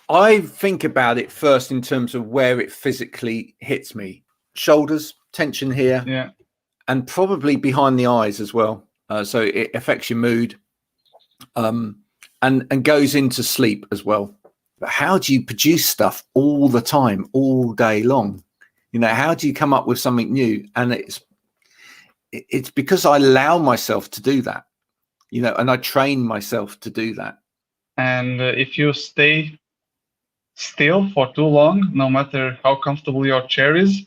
I think about it first in terms of where it physically hits me. Shoulders, tension here, Yeah. and probably behind the eyes as well. So it affects your mood, and goes into sleep as well. But how do you produce stuff all the time, all day long? You know, how do you come up with something new? And it's because I allow myself to do that, you know, and I train myself to do that. And if you stay still for too long, no matter how comfortable your chair is,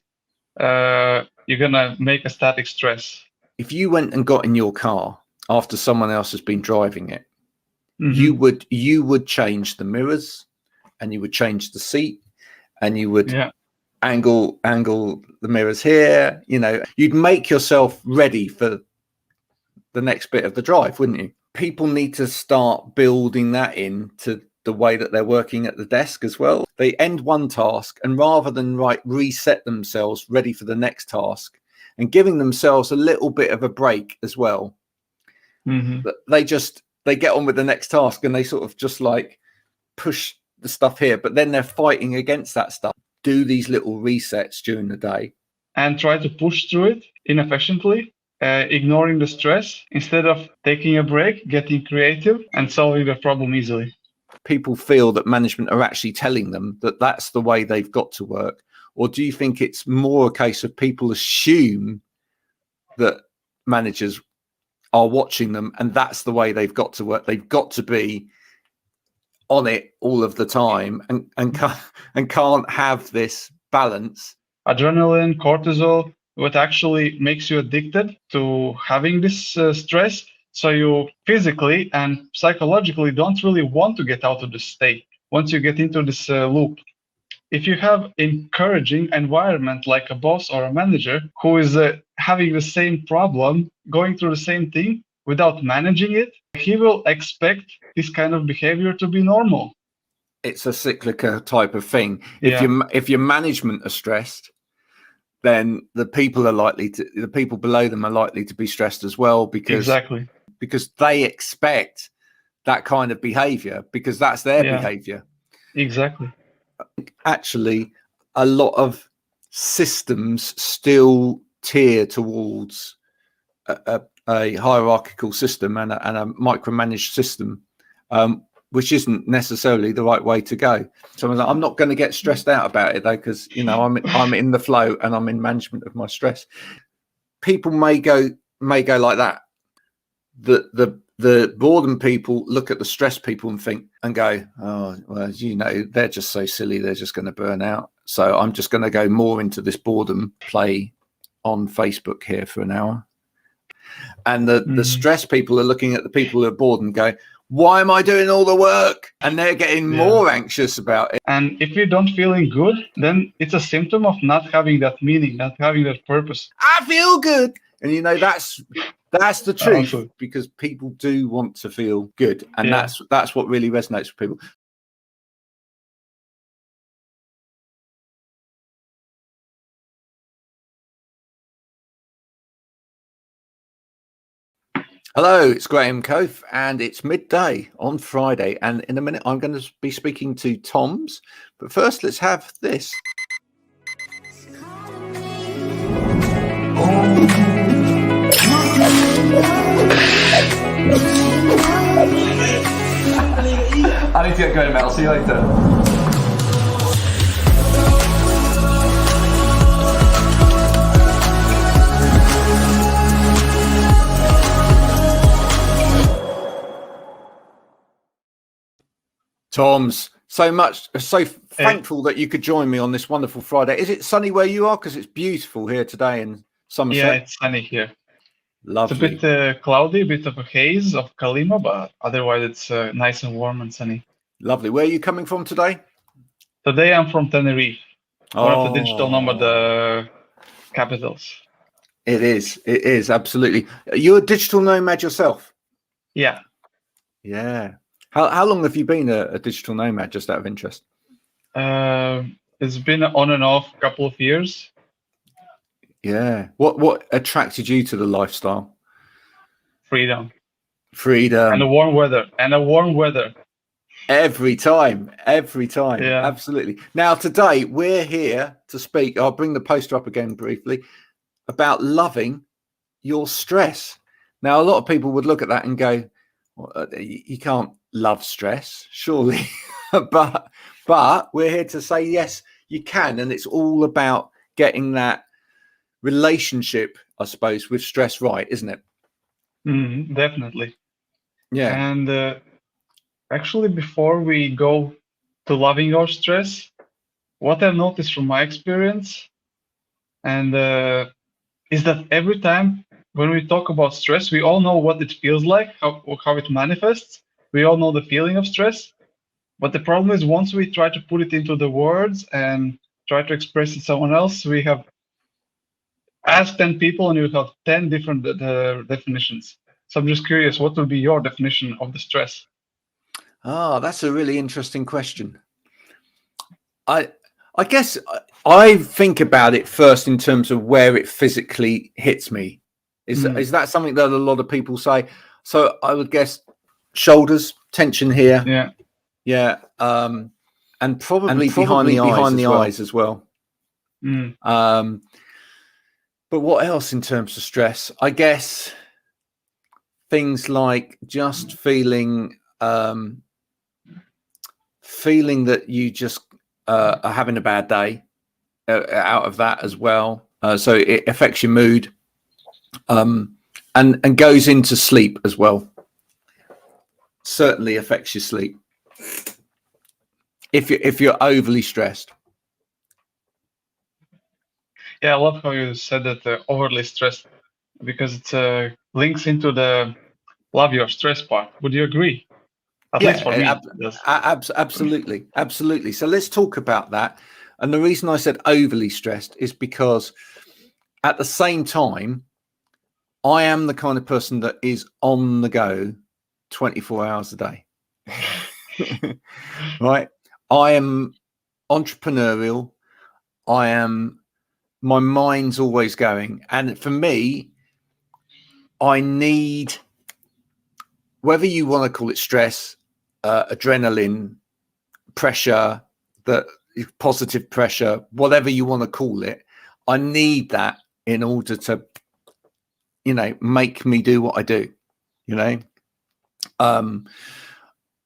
you're gonna make a static stress. If you went and got in your car after someone else has been driving it, Mm-hmm. you would change the mirrors, and you would change the seat, and you would angle the mirrors here. You know, you'd make yourself ready for the next bit of the drive, wouldn't you? People need to start building that into the way that they're working at the desk as well. They end one task, and rather than reset themselves ready for the next task and giving themselves a little bit of a break as well, they get on with the next task, and they sort of just like push the stuff here, but then they're fighting against that stuff. Do these little resets during the day and try to push through it inefficiently, ignoring the stress instead of taking a break, getting creative, and solving the problem easily. People feel that management are actually telling them that that's the way they've got to work? Or do you think it's more a case of people assume that managers are watching them and that's the way they've got to work? They've got to be on it all of the time and can't have this balance. Adrenaline, cortisol, what actually makes you addicted to having this stress. So you physically and psychologically don't really want to get out of the state once you get into this loop. If you have encouraging environment like a boss or a manager who is having the same problem, going through the same thing without managing it, he will expect this kind of behavior to be normal. It's a cyclical type of thing. If your management are stressed, then the people below them are likely to be stressed as well, because they expect that kind of behavior because that's their behavior. Exactly. Actually, a lot of systems still tear towards a hierarchical system and a micromanaged system, which isn't necessarily the right way to go. So I'm not going to get stressed out about it though, because you know I'm in the flow and I'm in management of my stress. People may go like that. The boredom people look at the stress people and think and go, oh well, you know, they're just so silly, they're just going to burn out. So I'm just going to go more into this boredom play on Facebook here for an hour. And the stress people are looking at the people who are bored and go, why am I doing all the work? And they're getting more anxious about it. And if you're not feeling good, then it's a symptom of not having that meaning, not having that purpose. I feel good. And, you know, that's the truth, because people do want to feel good. And that's what really resonates with people. Hello, it's Graham Coath, and it's midday on Friday. And in a minute, I'm going to be speaking to Toms. But first, let's have this. I need to get going, Mel. See you later. Toms, so thankful that you could join me on this wonderful Friday. Is it sunny where you are? Because it's beautiful here today in Somerset. Yeah, it's sunny here. Lovely. It's a bit cloudy, a bit of a haze of Kalima, but otherwise it's nice and warm and sunny. Lovely. Where are you coming from today? Today I'm from Tenerife, one of the digital nomad capitals. It is, absolutely. You're a digital nomad yourself? Yeah. Yeah. How long have you been a digital nomad, just out of interest? It's been on and off a couple of years. Yeah. What attracted you to the lifestyle? Freedom. And the warm weather. Every time. Yeah. Absolutely. Now, today we're here to speak. I'll bring the poster up again briefly about loving your stress. Now, a lot of people would look at that and go, well, you can't love stress, surely. but we're here to say, yes, you can. And it's all about getting that relationship, I suppose, with stress right, isn't it? Definitely. Yeah. And actually, before we go to loving our stress, what I've noticed from my experience and is that every time when we talk about stress, we all know what it feels like, how it manifests. We all know the feeling of stress. But the problem is once we try to put it into the words and try to express it to someone else, we have asked 10 people and you have 10 different definitions. So I'm just curious, what would be your definition of the stress? Oh, that's a really interesting question. I guess I think about it first in terms of where it physically hits me. Is that something that a lot of people say? So I would guess shoulders, tension here. Yeah. And probably behind the eyes as well. But what else in terms of stress? I guess things like just feeling that you just are having a bad day out of that as well. So it affects your mood and goes into sleep as well. Certainly affects your sleep if you're overly stressed. Yeah, I love how you said that overly stressed, because it links into the love your stress part. Would you agree? At least for me. Absolutely. So let's talk about that. And the reason I said overly stressed is because at the same time, I am the kind of person that is on the go 24 hours a day. Right? I am entrepreneurial. My mind's always going. And for me, I need, whether you want to call it stress, adrenaline, pressure, the positive pressure, whatever you want to call it, I need that in order to, make me do what I do. I'm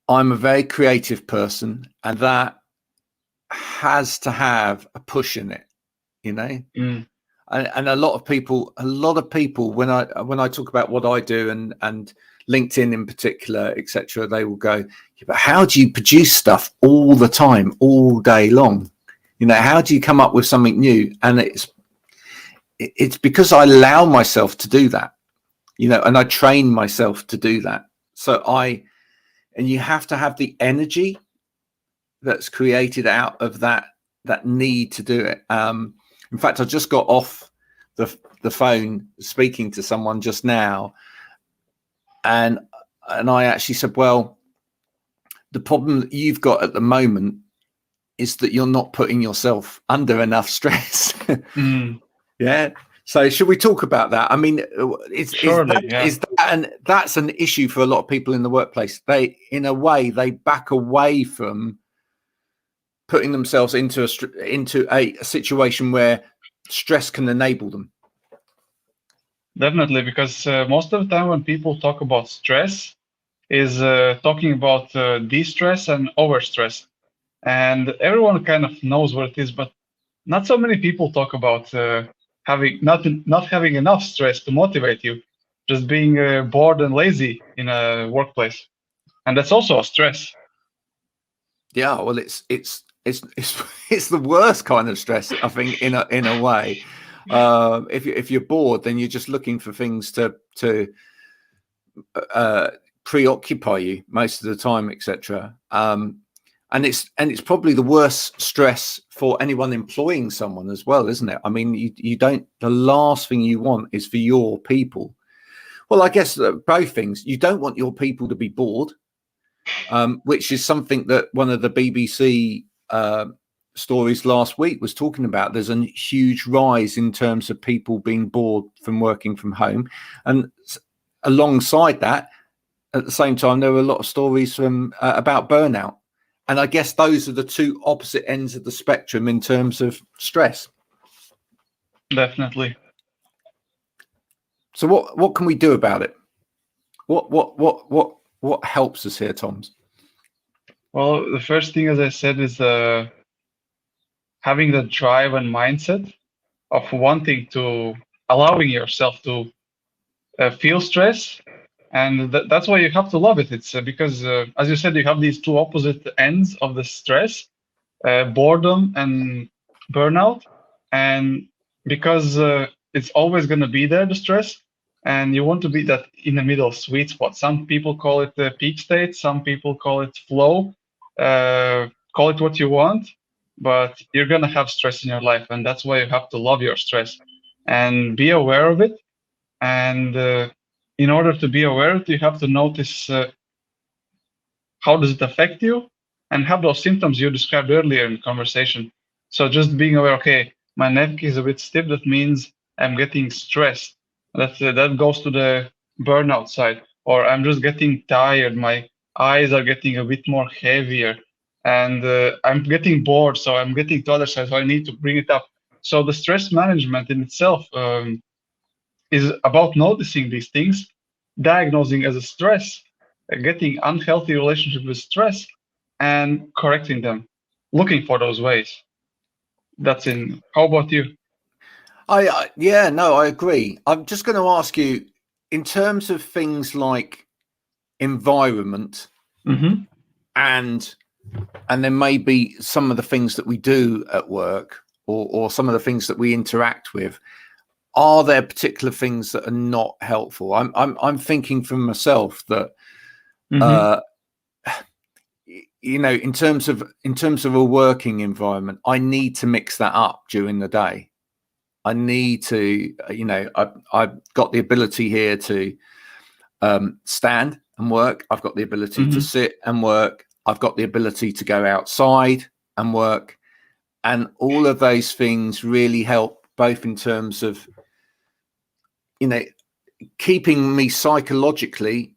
a very creative person, and that has to have a push in it, and a lot of people when I talk about what I do and LinkedIn in particular, etc., they will go, yeah, but how do you produce stuff all the time, all day long? How do you come up with something new? And it's because I allow myself to do that, and I train myself to do that. So and you have to have the energy that's created out of that need to do it. In fact, I just got off the phone speaking to someone just now, and I actually said, well, the problem that you've got at the moment is that you're not putting yourself under enough stress. Yeah. So should we talk about that? I mean, and that's an issue for a lot of people in the workplace. They, in a way, they back away from putting themselves into a situation where stress can enable them. Definitely, because most of the time when people talk about stress is talking about de-stress and overstress. And everyone kind of knows what it is, but not so many people talk about not having enough stress to motivate you, just being bored and lazy in a workplace, and that's also a stress. Yeah, well, it's the worst kind of stress, I think, in a way. If you're bored, then you're just looking for things to preoccupy you most of the time, etc. And it's probably the worst stress for anyone employing someone as well, isn't it? I mean, you don't. The last thing you want is for your people. Well, I guess both things. You don't want your people to be bored, which is something that one of the BBC stories last week was talking about. There's a huge rise in terms of people being bored from working from home, and alongside that, at the same time, there were a lot of stories from about burnout, and I guess those are the two opposite ends of the spectrum in terms of stress. Definitely. So what can we do about it? What helps us here, Toms? Well, the first thing, as I said, is having the drive and mindset of wanting to allowing yourself to feel stress, and that's why you have to love it. It's because, as you said, you have these two opposite ends of the stress, boredom and burnout, and because it's always going to be there, the stress, and you want to be that in the middle sweet spot. Some people call it the peak state, some people call it flow, call it what you want, but you're going to have stress in your life, and that's why you have to love your stress and be aware of it. And in order to be aware of it, you have to notice how does it affect you, and have those symptoms you described earlier in the conversation. So just being aware, okay, my neck is a bit stiff, that means I'm getting stressed. That goes to the burnout side. Or I'm just getting tired, my eyes are getting a bit more heavier, and I'm getting bored, so I'm getting to other side, so I need to bring it up. So the stress management in itself is about noticing these things, diagnosing as a stress, getting unhealthy relationship with stress, and correcting them, looking for those ways. That's in. How about you? I agree. I'm just going to ask you, in terms of things like environment, and then maybe some of the things that we do at work, or some of the things that we interact with. Are there particular things that are not helpful? I'm thinking for myself that, in terms of a working environment, I need to mix that up during the day. I need to, I've got the ability here to stand and work. I've got the ability to sit and work. I've got the ability to go outside and work, and all of those things really help, both in terms of keeping me psychologically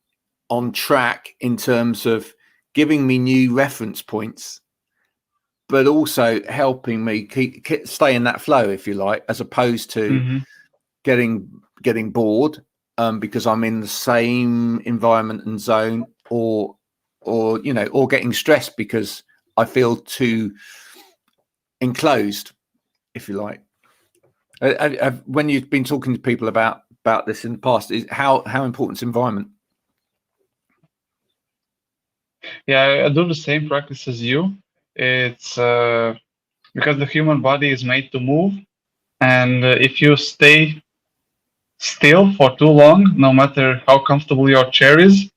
on track in terms of giving me new reference points, but also helping me stay in that flow, if you like, as opposed to getting bored because I'm in the same environment and zone, or getting stressed because I feel too enclosed, if you like. When you've been talking to people about this in the past, is how important is environment? Yeah, I do the same practice as you. It's because the human body is made to move, and if you stay still for too long, no matter how comfortable your chair is,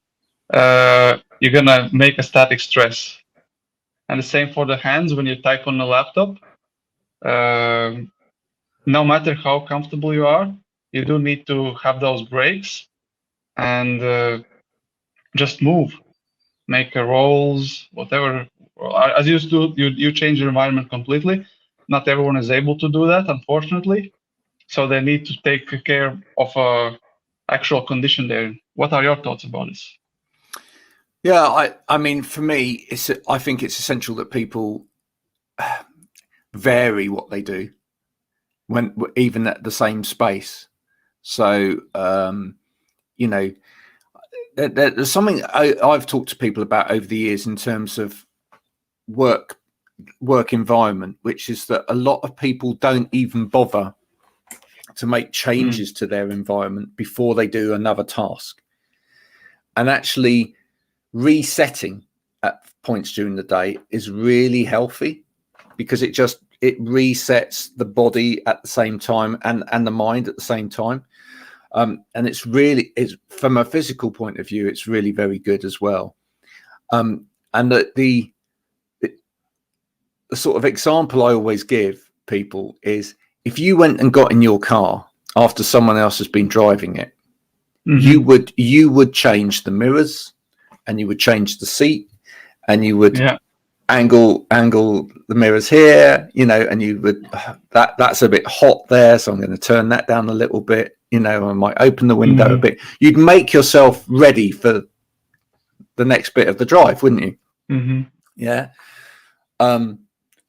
you're gonna make a static stress. And the same for the hands when you type on the laptop. No matter how comfortable you are, you do need to have those breaks and just move, make rolls, whatever. As you do, you change your environment completely. Not everyone is able to do that, unfortunately. So they need to take care of a actual condition there. What are your thoughts about this? Yeah, I mean, for me, I think it's essential that people vary what they do, when even at the same space. So there's something I've talked to people about over the years in terms of work environment, which is that a lot of people don't even bother to make changes to their environment before they do another task, and actually resetting at points during the day is really healthy, because it resets the body at the same time and the mind at the same time. And it's from a physical point of view, it's really very good as well. And the sort of example I always give people is, if you went and got in your car after someone else has been driving it, you would change the mirrors, and you would change the seat, and you would angle the mirrors here, and you would, that's a bit hot there, so I'm going to turn that down a little bit, I might open the window a bit. You'd make yourself ready for the next bit of the drive, wouldn't you? Mm-hmm. Yeah.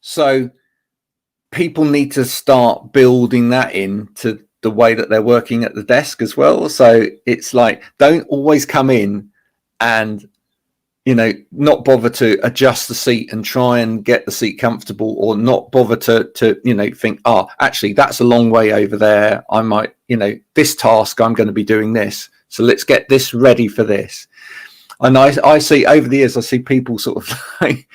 So people need to start building that into the way that they're working at the desk as well. So it's like, don't always come in and, you know, not bother to adjust the seat and try and get the seat comfortable, or not bother to you know, think, oh, actually, that's a long way over there. I might, you know, this task, I'm going to be doing this. So let's get this ready for this. And I see over the years, I see people sort of like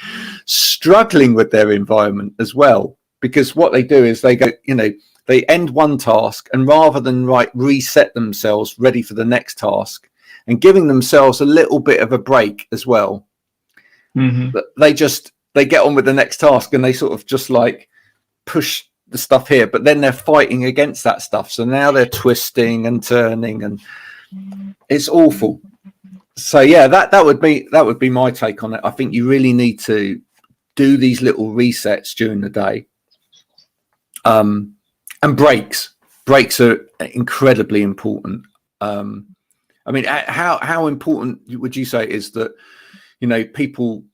struggling with their environment as well, because what they do is they go, you know, they end one task, and rather than reset themselves ready for the next task and giving themselves a little bit of a break as well, they get on with the next task, and they sort of just like push the stuff here, but then they're fighting against that stuff. So now they're twisting and turning, and it's awful. So yeah, that would be my take on it. I think you really need to do these little resets during the day. And breaks are incredibly important. I mean, how important would you say is that, you know, people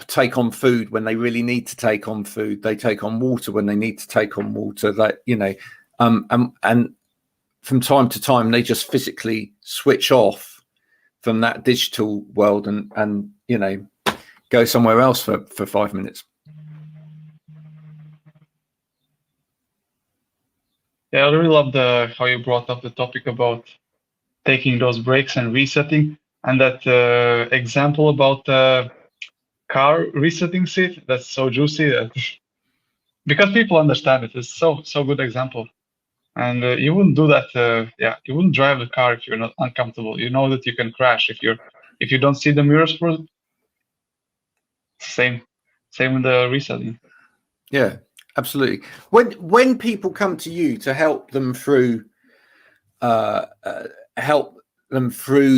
take on food when they really need to take on food, they take on water when they need to take on water, that, you know, and from time to time they just physically switch off from that digital world and you know, go somewhere else for 5 minutes. Yeah, I really love how you brought up the topic about taking those breaks and resetting, and that example about car resetting seat. That's so juicy because people understand it. It's so good example. And you wouldn't do that. You wouldn't drive the car if you're not uncomfortable. You know that you can crash if you don't see the mirrors for it. Same with the resetting. Yeah, absolutely. When people come to you to help them through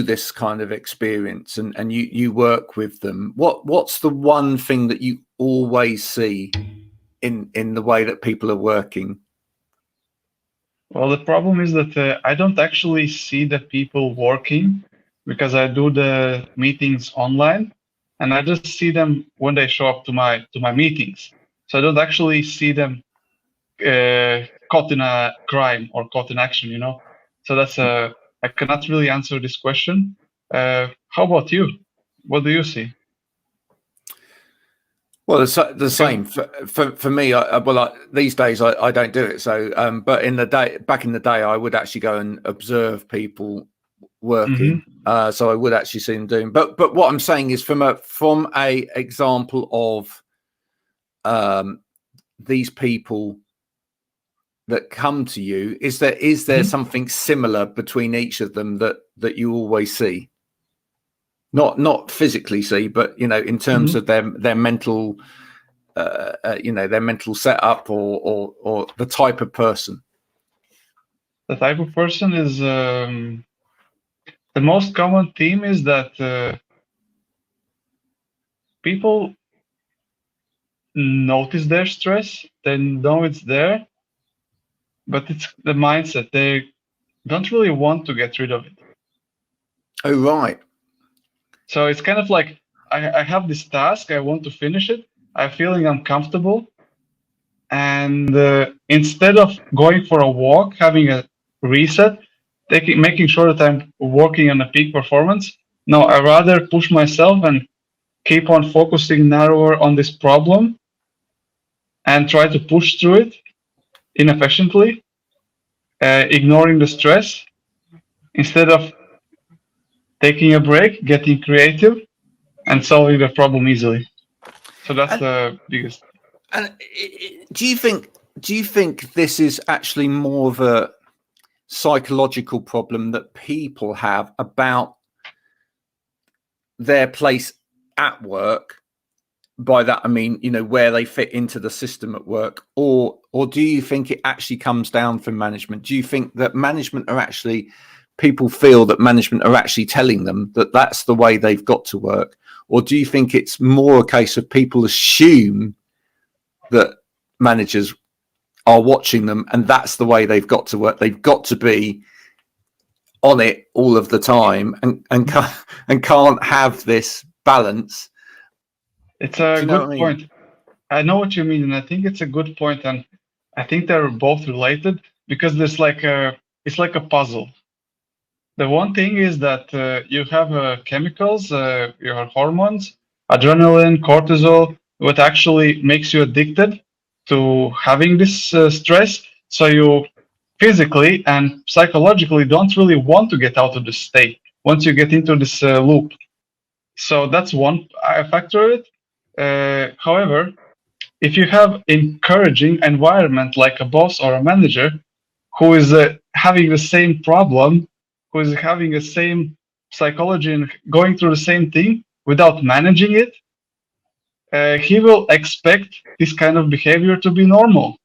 this kind of experience, and you work with them, what's the one thing that you always see in the way that people are working? Well, the problem is that I don't actually see the people working, because I do the meetings online, and I just see them when they show up to my meetings. So I don't actually see them caught in a crime or caught in action, you know. So that's I cannot really answer this question. How about you? What do you see? Well, the same for me. These days I don't do it. So, but back in the day, I would actually go and observe people working. So I would actually see them doing. But what I'm saying is from a example of these people that come to you, is there something similar between each of them that you always see? Not physically see, but, you know, in terms of their mental, you know, their mental setup or the type of person. The type of person is the most common theme is that people notice their stress, they know it's there, but it's the mindset. They don't really want to get rid of it. Oh, right. So it's kind of like, I have this task, I want to finish it, I'm feeling uncomfortable, and instead of going for a walk, having a reset, making sure that I'm working on a peak performance, no, I rather push myself and keep on focusing narrower on this problem and try to push through it inefficiently, ignoring the stress, instead of taking a break, getting creative, and solving the problem easily. So that's the biggest. And do you think this is actually more of a psychological problem that people have about their place at work? By that I mean, you know, where they fit into the system at work, or do you think it actually comes down from management? Do you think that people feel that management are actually telling them that that's the way they've got to work? Or do you think it's more a case of people assume that managers are watching them and that's the way they've got to work? They've got to be on it all of the time and can't have this balance. It's a good point. I know what you mean, and I think it's a good point, and I think they're both related because there's it's like a puzzle. The one thing is that you have chemicals, your hormones, adrenaline, cortisol, what actually makes you addicted to having this stress. So you physically and psychologically don't really want to get out of this state once you get into this loop. So that's one factor of it. However, if you have encouraging environment like a boss or a manager who is having the same problem, who is having the same psychology and going through the same thing without managing it, he will expect this kind of behavior to be normal,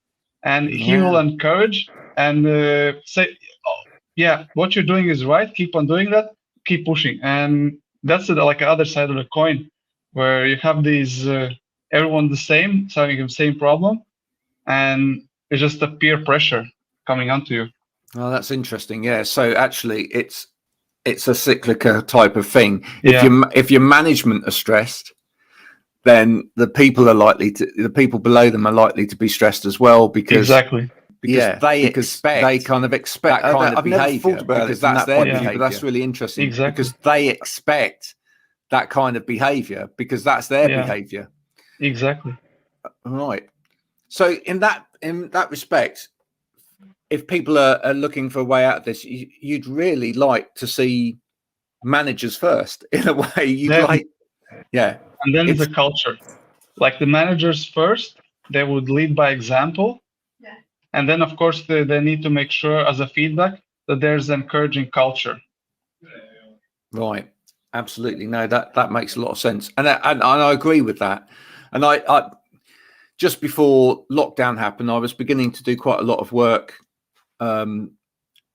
and he will encourage and say, oh, yeah, what you're doing is right, keep on doing that, keep pushing. And that's like the other side of the coin, where you have these everyone the same, having the same problem, and it's just a peer pressure coming onto you. Oh, that's interesting. Yeah. So actually, it's a cyclical type of thing. Yeah. If your management are stressed, then the people below them are likely to be stressed as well, because they kind of expect that kind of behavior, because that's their behavior. That's really interesting. Exactly. Because they expect that kind of behavior because that's their behavior. Exactly. Right. So in that respect, if people are looking for a way out of this, you'd really like to see managers first, in a way. And then the culture, like the managers first, they would lead by example. Yeah. And then, of course, they need to make sure as a feedback that there's encouraging culture. Right. Absolutely. No, that makes a lot of sense. And I agree with that. And I just before lockdown happened, I was beginning to do quite a lot of work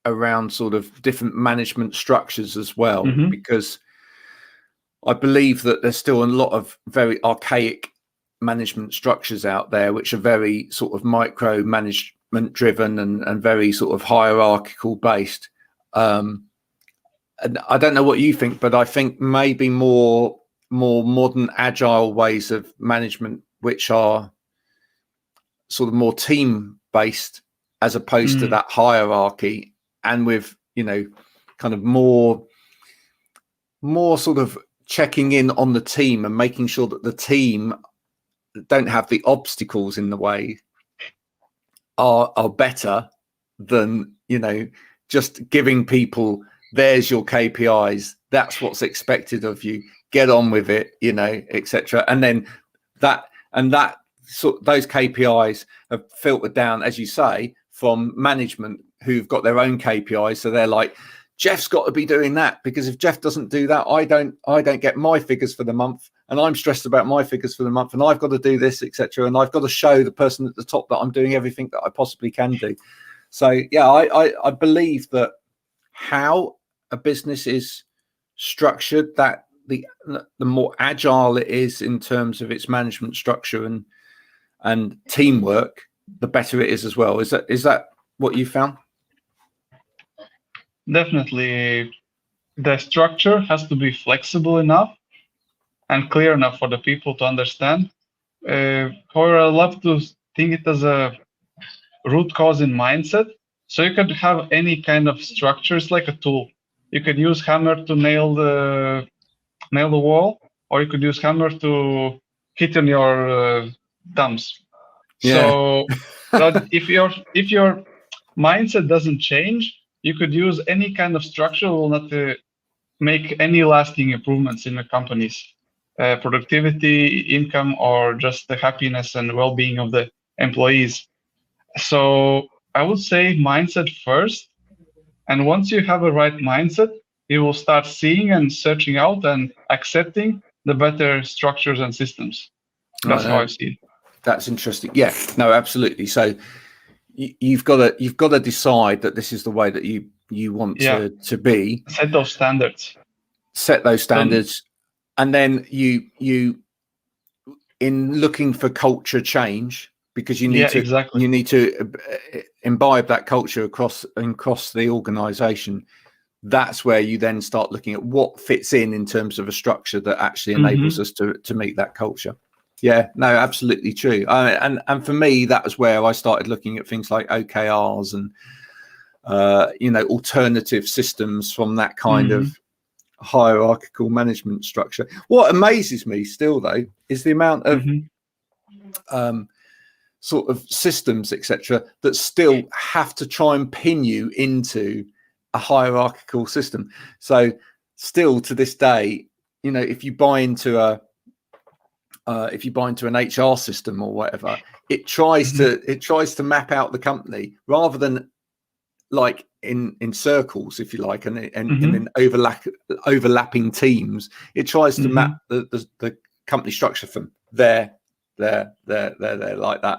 around sort of different management structures as well, because I believe that there's still a lot of very archaic management structures out there, which are very sort of micro management driven and very sort of hierarchical based. And I don't know what you think, but I think maybe more modern agile ways of management, which are sort of more team based as opposed to that hierarchy, and with, kind of more sort of checking in on the team and making sure that the team don't have the obstacles in the way are better than, just giving people, there's your KPIs, that's what's expected of you, get on with it, etc. And then those KPIs have filtered down, as you say, from management who've got their own KPIs. So they're like, Jeff's got to be doing that, because if Jeff doesn't do that, I don't get my figures for the month, and I'm stressed about my figures for the month, and I've got to do this, etc. And I've got to show the person at the top that I'm doing everything that I possibly can do. So yeah, I believe that how a business is structured, that the more agile it is in terms of its management structure and teamwork, the better it is as well. Is that what you found? Definitely. The structure has to be flexible enough and clear enough for the people to understand. However, I love to think it as a root cause in mindset. So you could have any kind of structure. It's like a tool. You could use hammer to nail the wall, or you could use hammer to hit on your thumbs. Yeah. So if your mindset doesn't change, you could use any kind of structure will not make any lasting improvements in the company's productivity, income, or just the happiness and well-being of the employees. So I would say mindset first. And once you have a right mindset, you will start seeing and searching out and accepting the better structures and systems. That's how I see it. That's interesting. Yeah, no, absolutely. So you've got to decide that this is the way that you want to be. Set those standards. And then you in looking for culture change, because you need to imbibe that culture across the organization. that's where you then start looking at what fits in terms of a structure that actually enables us to meet that culture. Yeah, no, absolutely true. And for me, that was where I started looking at things like OKRs and alternative systems from that kind of hierarchical management structure. What amazes me still, though, is the amount of sort of systems, etc., that still have to try and pin you into a hierarchical system. So still to this day, if you buy into an HR system or whatever, it tries to map out the company rather than like in circles, if you like, and in overlapping teams. It tries to map the company structure from there like that.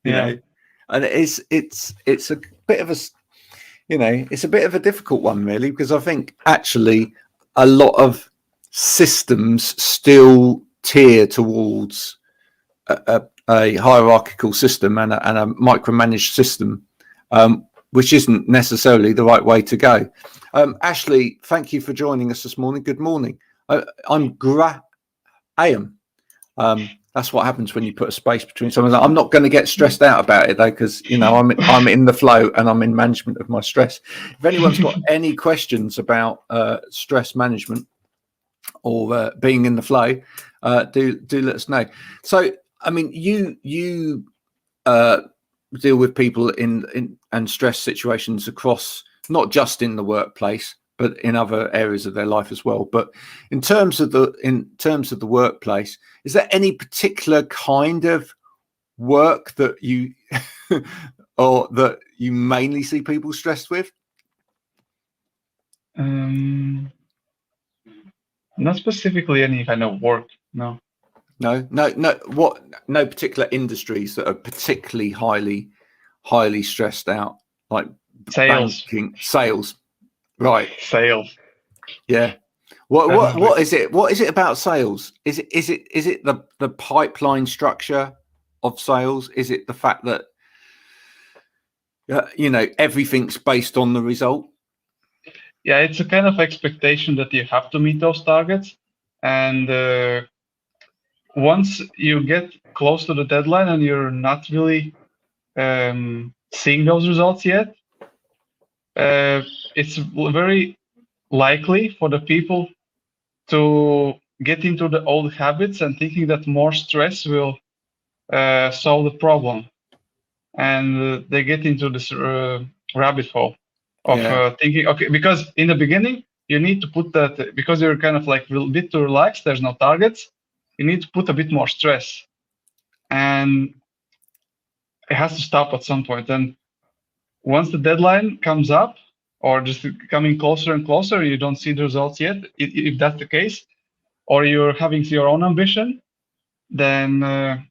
you know, and it's a bit of a it's a bit of a difficult one, really, because I think actually a lot of systems still tear towards a hierarchical system and a micromanaged system, which isn't necessarily the right way to go. Ashley, thank you for joining us this morning. Good morning. I'm Graham. That's what happens when you put a space between someone. I'm not going to get stressed out about it though, because I'm in the flow and I'm in management of my stress. If anyone's got any questions about stress management or being in the flow, do let us know. So, I mean, you deal with people in and stress situations across, not just in the workplace, but in other areas of their life as well. But in terms of the workplace, is there any particular kind of work that you or that you mainly see people stressed with? Not specifically any kind of work. No. What? No particular industries that are particularly highly stressed out, like sales. Banking, sales. Right. Sales. Yeah. What is it? What is it about sales? Is it the pipeline structure of sales? Is it the fact that everything's based on the result? Yeah, it's a kind of expectation that you have to meet those targets, and once you get close to the deadline and you're not really seeing those results yet, it's very likely for the people to get into the old habits and thinking that more stress will solve the problem. And they get into this rabbit hole of thinking, okay, because in the beginning, you need to put that, because you're kind of like a bit too relaxed, there's no targets, you need to put a bit more stress. And it has to stop at some point. And once the deadline comes up, or just coming closer and closer, you don't see the results yet, if that's the case, or you're having your own ambition, then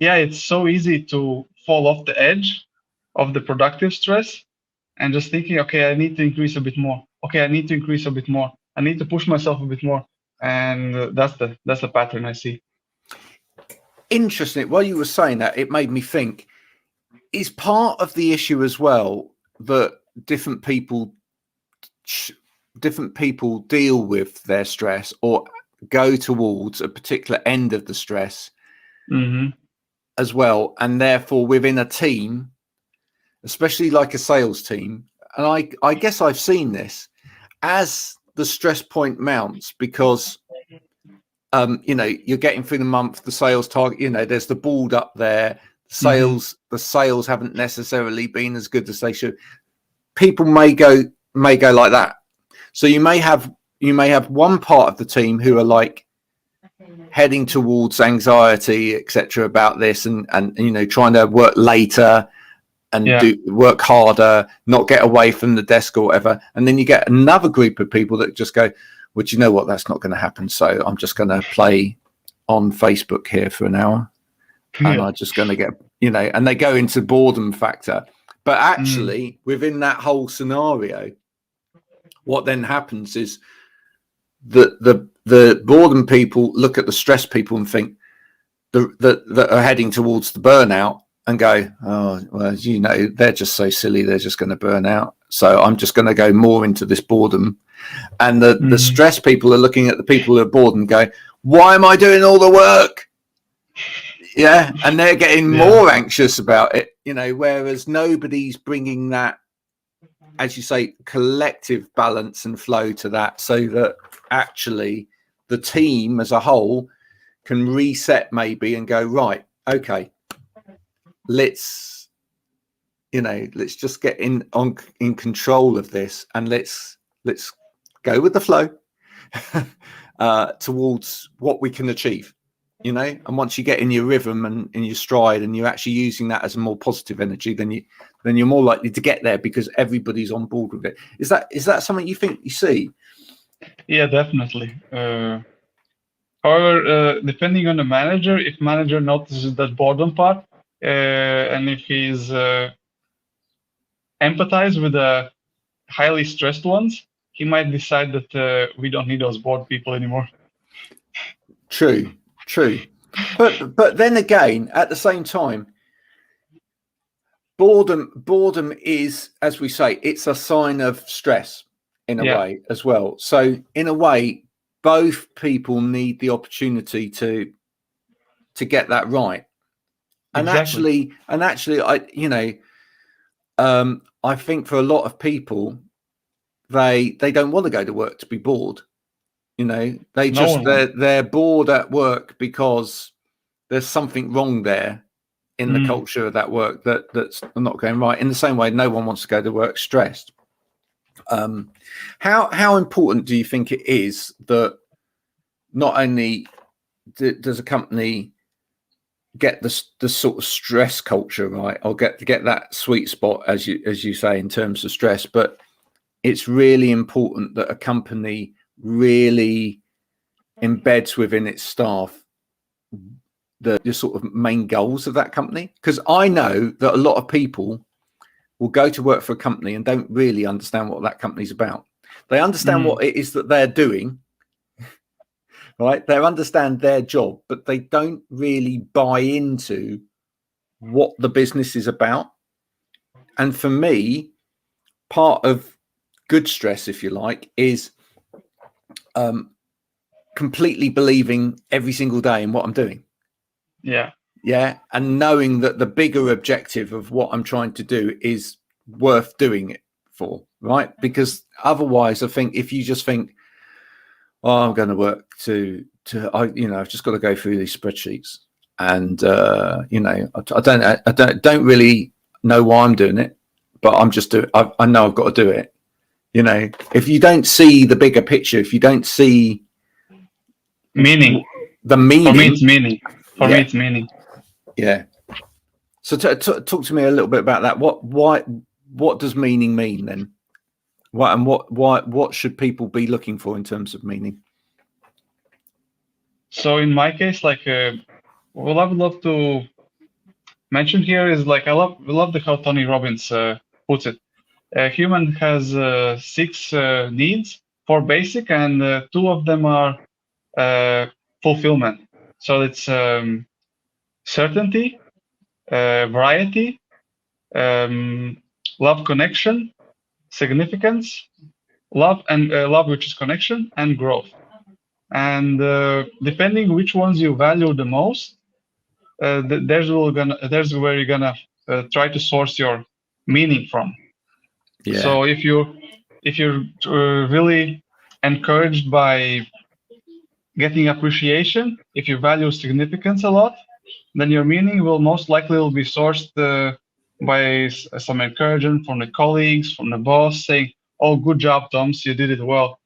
it's so easy to fall off the edge of the productive stress and just thinking, okay, I need to increase a bit more. Okay, I need to increase a bit more. I need to push myself a bit more. And that's the pattern I see. Interesting. While you were saying that, it made me think, is part of the issue as well that different people deal with their stress or go towards a particular end of the stress as well, and therefore within a team, especially like a sales team, and I guess I've seen this, as the stress point mounts, because you're getting through the month, the sales target, there's the board up there, the sales haven't necessarily been as good as they should. People may go like that. So you may have one part of the team who are like heading towards anxiety, etc., about this, and trying to work later and work harder, not get away from the desk or whatever. And then you get another group of people that just go, well, do you know what? That's not going to happen. So I'm just going to play on Facebook here for an hour, and I'm just going to get, and they go into boredom factor. But actually, within that whole scenario, what then happens is that the boredom people look at the stress people and think that are heading towards the burnout, and go, oh, well, you know, they're just so silly, they're just going to burn out. So I'm just going to go more into this boredom. And the stress people are looking at the people who are bored and go, why am I doing all the work? Yeah. And they're getting more anxious about it, you know, whereas nobody's bringing that, as you say, collective balance and flow to that, so that actually the team as a whole can reset maybe and go, right, okay, let's just get in control of this, and let's go with the flow towards what we can achieve, you know. And once you get in your rhythm and in your stride, and you're actually using that as a more positive energy, then you're more likely to get there, because everybody's on board with it. Is that something you think you see? Yeah, definitely. However, depending on the manager, if manager notices that boredom part, and if he's empathize with the highly stressed ones, he might decide that we don't need those bored people anymore. True. But then again, at the same time, boredom is, as we say, it's a sign of stress in a way as well. So in a way, both people need the opportunity to get that right. And exactly. actually, I think for a lot of people, they don't want to go to work to be bored. You know, they're bored at work because there's something wrong there in the culture of that work that's not going right. In the same way, no one wants to go to work stressed. How important do you think it is that not only does a company get the sort of stress culture right, or get that sweet spot, as you say, in terms of stress, but it's really important that a company really embeds within its staff the sort of main goals of that company? Because I know that a lot of people will go to work for a company and don't really understand what that company's about. They understand what it is that they're doing, right? They understand their job, but they don't really buy into what the business is about. And for me, part of good stress, if you like, is completely believing every single day in what I'm doing. Yeah. And knowing that the bigger objective of what I'm trying to do is worth doing it for, right? Because otherwise, I think if you just think, oh, I'm going to work I've just got to go through these spreadsheets, and I don't really know why I'm doing it, but I'm just doing. I know I've got to do it. You know, if you don't see the bigger picture, if you don't see meaning, the meaning. For me, it's meaning. For me, it's meaning. Yeah. So talk to me a little bit about that. What does meaning mean then? What should people be looking for in terms of meaning? So in my case, like, what I would love to mention here is, like, I love how Tony Robbins puts it. A human has 6 needs, 4 basic, and 2 of them are fulfillment. So it's certainty, variety, love, connection, significance, love, which is connection, and growth. And depending which ones you value the most, there's where you're gonna try to source your meaning from. Yeah. So if you're really encouraged by getting appreciation, if you value significance a lot, then your meaning will most likely be sourced by some encouragement from the colleagues, from the boss, saying, "Oh, good job, Toms, you did it well,"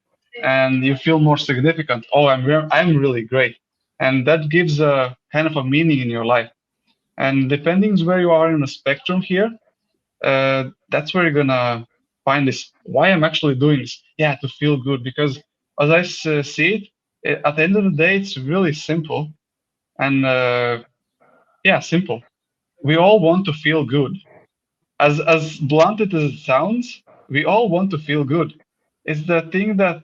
and you feel more significant. Oh, I'm really great, and that gives a kind of a meaning in your life. And depending where you are in the spectrum here, that's where you're gonna find this. Why I'm actually doing this? Yeah, to feel good. Because as I see it, at the end of the day, it's really simple. And simple. We all want to feel good. As blunt as it sounds, we all want to feel good. It's the thing that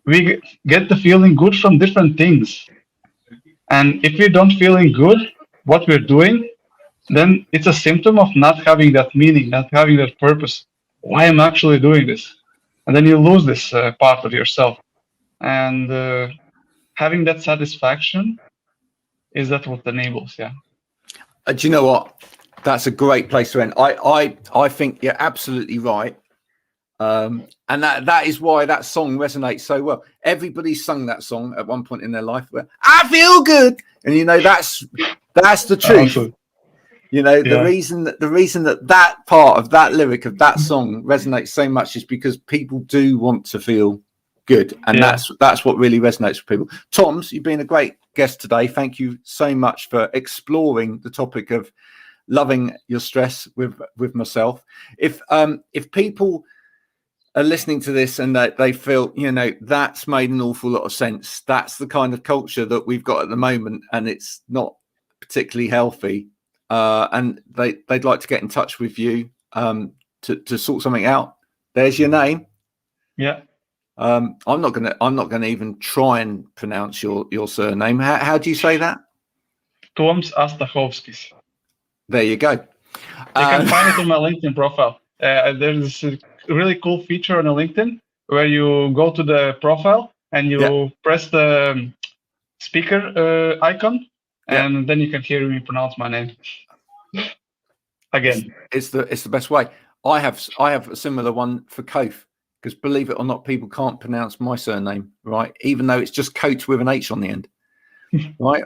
we get the feeling good from different things. And if we don't feeling good, what we're doing, then it's a symptom of not having that meaning, not having that purpose. Why am I actually doing this? And then you lose this part of yourself. And having that satisfaction is that what enables, yeah. Do you know what? That's a great place to end. I think you're absolutely right. And that is why that song resonates so well. Everybody sung that song at one point in their life where I feel good. And you know, that's the truth. Awesome. You know, the reason that part of that lyric of that song resonates so much is because people do want to feel good, and that's what really resonates with people. Toms, you've been a great guest today. Thank you so much for exploring the topic of loving your stress with myself. If people are listening to this and that they feel, you know, that's made an awful lot of sense, that's the kind of culture that we've got at the moment, and it's not particularly healthy, and they'd like to get in touch with you to sort something out, there's your name. I'm not gonna even try and pronounce your surname. How do you say that? Toms Astahovskis. There you go. You can find it on my LinkedIn profile. There's a really cool feature on the LinkedIn where you go to the profile and you press the speaker icon, and then you can hear me pronounce my name again. It's the best way. I have a similar one for Coath, because believe it or not, people can't pronounce my surname, right? Even though it's just Coath with an H on the end, right?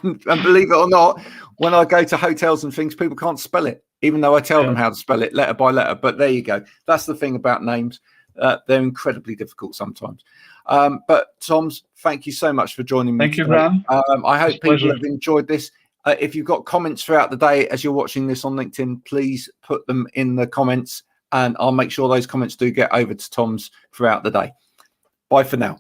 And believe it or not, when I go to hotels and things, people can't spell it, even though I tell them how to spell it letter by letter. But there you go. That's the thing about names. They're incredibly difficult sometimes. But Toms, thank you so much for joining me. Thank you, Graham. I hope people have enjoyed this. If you've got comments throughout the day as you're watching this on LinkedIn, please put them in the comments, and I'll make sure those comments do get over to Toms throughout the day. Bye for now.